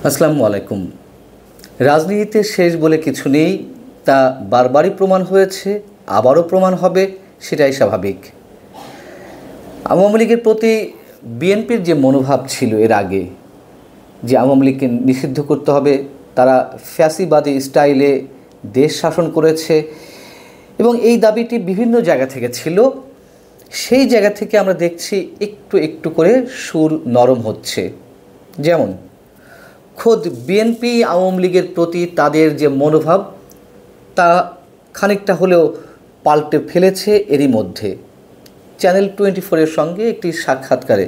আসসালামু আলাইকুম। রাজনীতিতে শেষ বলে কিছু নেই, তা বারবারই প্রমাণ হয়েছে, আবারও প্রমাণ হবে, সেটাই স্বাভাবিক। আওয়ামী লীগের প্রতি বিএনপির যে মনোভাব ছিল এর আগে, যে আওয়ামী লীগকে নিষিদ্ধ করতে হবে, তারা ফ্যাসিবাদী স্টাইলে দেশ শাসন করেছে এবং এই দাবিটি বিভিন্ন জায়গা থেকে ছিল। সেই জায়গা থেকে আমরা দেখছি একটু একটু করে সুর নরম হচ্ছে। যেমন খোদ বিএনপি আওয়ামী লীগের প্রতি তাদের যে মনোভাব তা খানিকটা হলেও পাল্টে ফেলেছে এরই মধ্যে। চ্যানেল 24-এর সঙ্গে একটি সাক্ষাৎকারে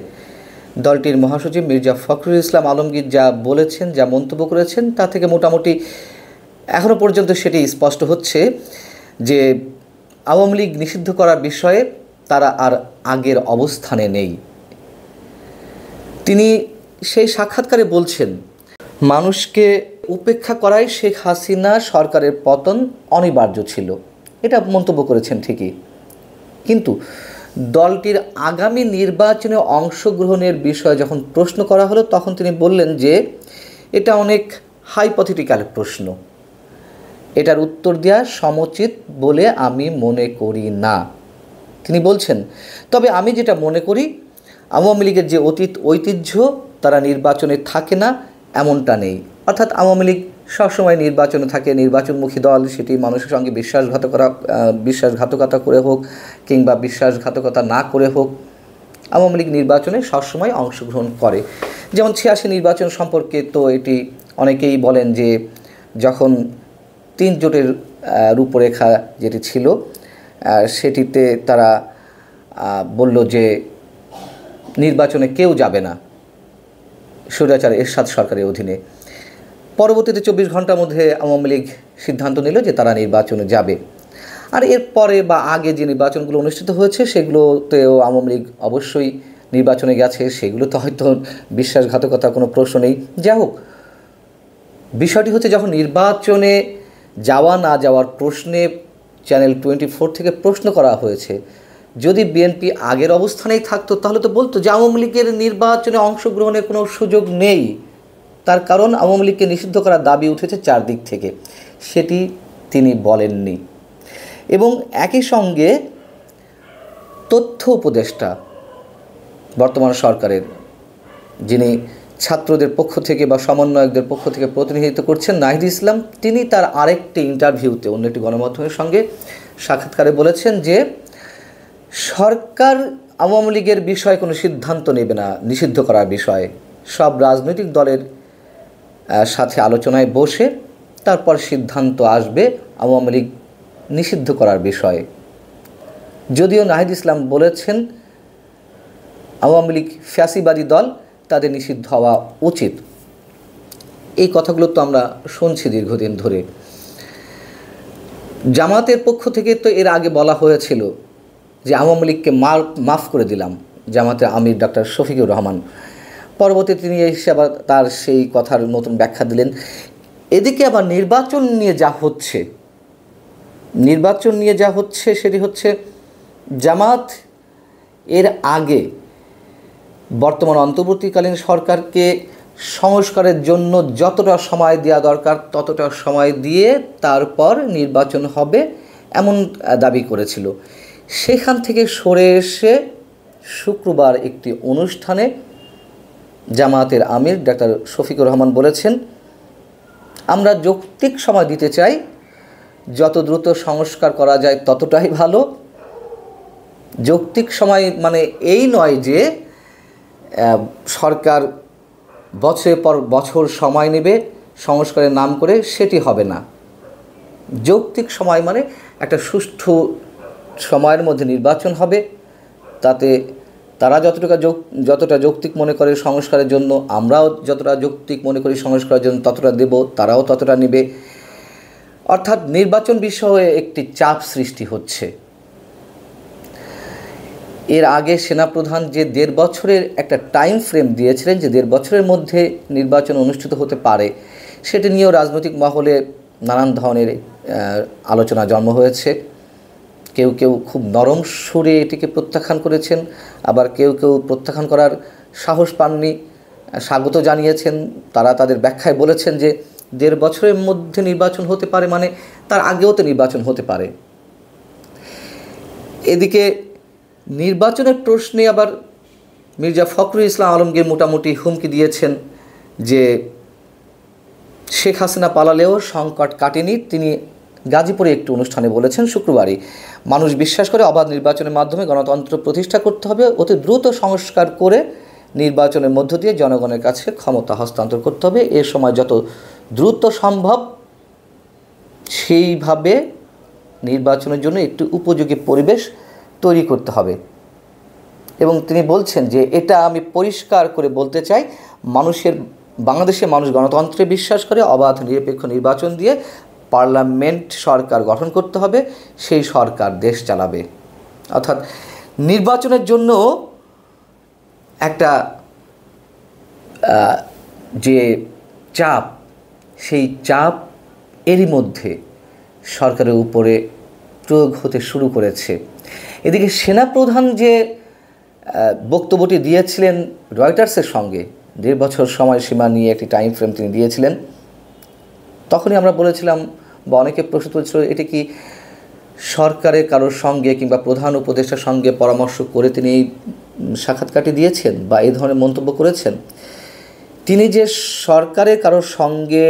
দলটির মহাসচিব মির্জা ফখরুল ইসলাম আলমগীর যা বলেছেন, যা মন্তব্য করেছেন, তা থেকে মোটামুটি এখনও পর্যন্ত সেটি স্পষ্ট হচ্ছে যে আওয়ামী লীগ নিষিদ্ধ করার বিষয়ে তারা আর আগের অবস্থানে নেই। তিনি সেই সাক্ষাৎকারে বলছেন, মানুষকে উপেক্ষা করাই শেখ হাসিনা সরকারের পতন অনিবার্য ছিল। এটা মন্তব্য করেছেন ঠিকই, কিন্তু দলটির আগামী নির্বাচনে অংশগ্রহণের বিষয়ে যখন প্রশ্ন করা হলো তখন তিনি বললেন যে এটা অনেক হাইপোথেটিক্যাল প্রশ্ন, এটার উত্তর দেওয়া সমুচিত বলে আমি মনে করি না। তিনি বলছেন, তবে আমি যেটা মনে করি আওয়ামী লীগের যে অতীত ঐতিহ্য তারা নির্বাচনে থাকে না এমনটা নেই। অর্থাৎ আওয়ামী লীগ সবসময় নির্বাচনে থাকে, নির্বাচনমুখী দল, সেটি মানুষের সঙ্গে বিশ্বাসঘাতকতা করে হোক কিংবা বিশ্বাসঘাতকতা না করে হোক, আওয়ামী লীগ নির্বাচনে সবসময় অংশগ্রহণ করে। যেমন 86 নির্বাচন সম্পর্কে তো এটি অনেকেই বলেন যে যখন 3 জোটের রূপরেখা যেটি ছিল সেটিতে তারা বলল যে নির্বাচনে কেউ যাবে না স্বৈরাচার এরশাদ সরকারের অধীনে। পরবর্তীতে 24 ঘন্টার মধ্যে আওয়ামী লীগ সিদ্ধান্ত নিল যে তারা নির্বাচনে যাবে। আর এরপরে বা আগে যে নির্বাচনগুলো অনুষ্ঠিত হয়েছে সেগুলোতেও আওয়ামী লীগ অবশ্যই নির্বাচনে গেছে, সেগুলোতে হয়তো বিশ্বাসঘাতকতার কোনো প্রশ্ন নেই। যাই হোক, বিষয়টি হচ্ছে যখন নির্বাচনে যাওয়া না যাওয়ার প্রশ্নে চ্যানেল 24 থেকে প্রশ্ন করা হয়েছে, যদি বিএনপি আগের অবস্থানেই থাকতো তাহলে তো বলতো যে আওয়ামী লীগের নির্বাচনে অংশগ্রহণের কোনো সুযোগ নেই। তার কারণ আওয়ামী লীগকে নিষিদ্ধ করার দাবি উঠেছে চারদিক থেকে, সেটি তিনি বলেননি। এবং একই সঙ্গে তথ্য উপদেষ্টা বর্তমান সরকারের, যিনি ছাত্রদের পক্ষ থেকে বা সমন্বয়কদের পক্ষ থেকে প্রতিনিধিত্ব করছেন, নাহিদ ইসলাম, তিনি তার আরেকটি ইন্টারভিউতে অন্য একটি গণমাধ্যমের সঙ্গে সাক্ষাৎকারে বলেছেন যে সরকার আওয়ামী লীগের বিষয়ে কোনো সিদ্ধান্ত নেবে না নিষিদ্ধ করার বিষয়ে, সব রাজনৈতিক দলের সাথে আলোচনায় বসে তারপর সিদ্ধান্ত আসবে আওয়ামী লীগ নিষিদ্ধ করার বিষয়ে। যদিও নাহিদ ইসলাম বলেছেন আওয়ামী লীগ ফ্যাসিবাদী দল, তাদের নিষিদ্ধ হওয়া উচিত। এই কথাগুলো তো আমরা শুনছি দীর্ঘদিন ধরে। জামাতের পক্ষ থেকে তো এর আগে বলা হয়েছিল যে আওয়ামী লীগকে মাফ করে দিলাম, জামাতের আমির ডাক্তার শফিকুর রহমান। পরবর্তীতে তিনি এসে আবার তার সেই কথার নতুন ব্যাখ্যা দিলেন। এদিকে আবার নির্বাচন নিয়ে যা হচ্ছে সেটি হচ্ছে জামাত এর আগে বর্তমান অন্তর্বর্তীকালীন সরকারকে সংস্কারের জন্য যতটা সময় দেওয়া দরকার ততটা সময় দিয়ে তারপর নির্বাচন হবে এমন দাবি করেছিল। সেখান থেকে সরে এসে শুক্রবার একটি অনুষ্ঠানে জামায়াতের আমির ডাক্তার শফিকুর রহমান বলেছেন, আমরা যৌক্তিক সময় দিতে চাই, যত দ্রুত সংস্কার করা যায় ততটাই ভালো। যৌক্তিক সময় মানে এই নয় যে সরকার বছরের পর বছর সময় নেবে সংস্কারের নাম করে, সেটি হবে না। যৌক্তিক সময় মানে একটা সুষ্ঠু সময়ের মধ্যে নির্বাচন হবে, তাতে তারা যতটা যৌক্তিক মনে করে সংস্কারের জন্য, আমরাও যতটা যৌক্তিক মনে করি সংস্কারের জন্য ততটা দেব, তারাও ততটা নেবে। অর্থাৎ নির্বাচন বিষয়ে একটি চাপ সৃষ্টি হচ্ছে। এর আগে সেনাপ্রধান যে 1.5 বছরের একটা টাইম ফ্রেম দিয়েছিলেন যে 1.5 বছরের মধ্যে নির্বাচন অনুষ্ঠিত হতে পারে, সেটি নিয়েও রাজনৈতিক মহলে নানান ধরনের আলোচনা জন্ম হয়েছে। কেউ কেউ খুব নরম সুরে এটিকে প্রত্যাখ্যান করেছেন, আবার কেউ কেউ প্রত্যাখ্যান করার সাহস পাননি। স্বাগত জানিয়েছেন। তারা তাদের ব্যাখ্যায় বলেছেন যে 1.5 বছরের মধ্যে নির্বাচন হতে পারে, মানে তার আগেও তো নির্বাচন হতে পারে। এদিকে নির্বাচনের প্রশ্নে আবার মির্জা ফখরুল ইসলাম আলমগীর মোটামুটি হুমকি দিয়েছেন যে শেখ হাসিনা পালালেও সংকট কাটেনি। তিনি গাজীপুরে একটি অনুষ্ঠানে বলেছেন শুক্রবারই, মানুষ বিশ্বাস করে অবাধ নির্বাচনের মাধ্যমে গণতন্ত্র প্রতিষ্ঠা করতে হবে, অতি দ্রুত সংস্কার করে নির্বাচনের মধ্য দিয়ে জনগণের কাছে ক্ষমতা হস্তান্তর করতে হবে, এ সময় যত দ্রুত সম্ভব সেইভাবে নির্বাচনের জন্য একটি উপযোগী পরিবেশ তৈরি করতে হবে। এবং তিনি বলছেন যে এটা আমি পরিষ্কার করে বলতে চাই, বাংলাদেশের মানুষ গণতন্ত্রে বিশ্বাস করে, অবাধ নিরপেক্ষ নির্বাচন দিয়ে পার্লামেন্ট সরকার গঠন করতে হবে, সেই সরকার দেশ চালাবে। অর্থাৎ নির্বাচনের জন্য একটা যে চাপ, সেই চাপ এরই মধ্যে সরকারের উপরে প্রয়োগ হতে শুরু করেছে। এদিকে সেনাপ্রধান যে বক্তব্যটি দিয়েছিলেন রয়টার্সের সঙ্গে, 1.5 বছর সময়সীমা নিয়ে একটি টাইম ফ্রেম তিনি দিয়েছিলেন, তখনই আমরা বলেছিলাম বা অনেকে প্রশ্ন তুলছিল, এটি কি সরকারের কারোর সঙ্গে কিংবা প্রধান উপদেষ্টার সঙ্গে পরামর্শ করে তিনি এই সাক্ষাৎকারটি দিয়েছেন বা এই ধরনের মন্তব্য করেছেন? তিনি যে সরকারের কারোর সঙ্গে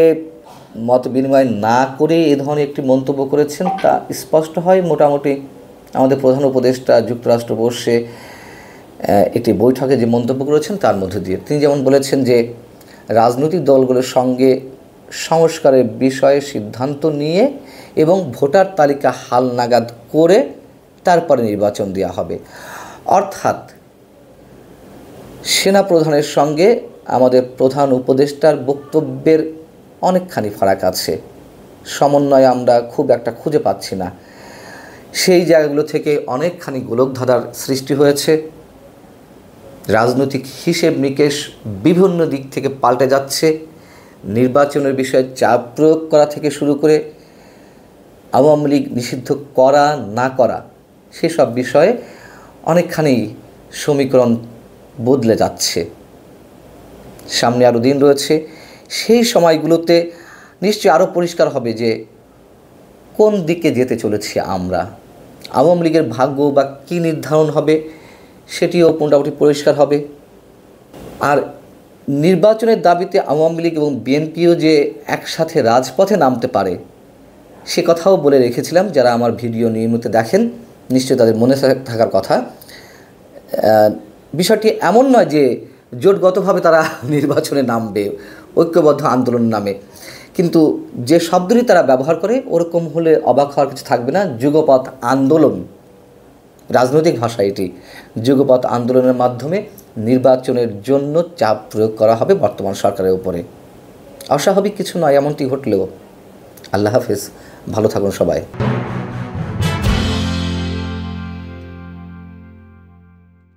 মত বিনিময় না করে এ ধরনের একটি মন্তব্য করেছেন তা স্পষ্ট হয় মোটামুটি আমাদের প্রধান উপদেষ্টা যুক্তরাষ্ট্র বসে একটি বৈঠকে যে মন্তব্য করেছেন তার মধ্যে দিয়ে। তিনি যেমন বলেছেন যে রাজনৈতিক দলগুলোর সঙ্গে সংস্কারের বিষয়ে সিদ্ধান্ত নিয়ে এবং ভোটার তালিকা হালনাগাদ করে তারপরে নির্বাচন দেওয়া হবে। অর্থাৎ সেনাপ্রধানের সঙ্গে আমাদের প্রধান উপদেষ্টার বক্তব্যের অনেকখানি ফারাক আছে, সমন্বয় আমরা খুব একটা খুঁজে পাচ্ছি না। সেই জায়গাগুলো থেকে অনেকখানি গোলকধাঁধার সৃষ্টি হয়েছে। রাজনৈতিক হিসেব নিকেশ বিভিন্ন দিক থেকে পাল্টে যাচ্ছে। নির্বাচনের বিষয়ে চাপ প্রয়োগ করা থেকে শুরু করে আওয়ামী লীগ নিষিদ্ধ করা না করা, সেসব বিষয়ে অনেকখানি সমীকরণ বদলে যাচ্ছে। সামনে আরও দিন রয়েছে, সেই সময়গুলোতে নিশ্চয়ই আরও পরিষ্কার হবে যে কোন দিকে যেতে চলেছি আমরা। আওয়ামী লীগের ভাগ্য বা কী নির্ধারণ হবে সেটিও মোটামুটি পরিষ্কার হবে। আর নির্বাচনের দাবিতে আওয়ামী লীগ এবং বিএনপিও যে একসাথে রাজপথে নামতে পারে সে কথাও বলে রেখেছিলাম। যারা আমার ভিডিও নিয়মিত দেখেন নিশ্চয়ই তাদের মনে থাকার কথা। বিষয়টি এমন নয় যে জোটগতভাবে তারা নির্বাচনে নামবে ঐক্যবদ্ধ আন্দোলন নামে, কিন্তু যে শব্দটি তারা ব্যবহার করে ওরকম হলে অবাক হওয়ার কিছু থাকবে না। যুগপৎ আন্দোলন, রাজনৈতিক ভাষা এটি, যুগপৎ আন্দোলনের মাধ্যমে নির্বাচনের জন্য চাপ প্রয়োগ করা হবে বর্তমান সরকারের উপরে। অস্বাভাবিক কিছু নয় এমনটি ঘটলেও। আল্লাহ হাফেজ, ভালো থাকুন সবাই।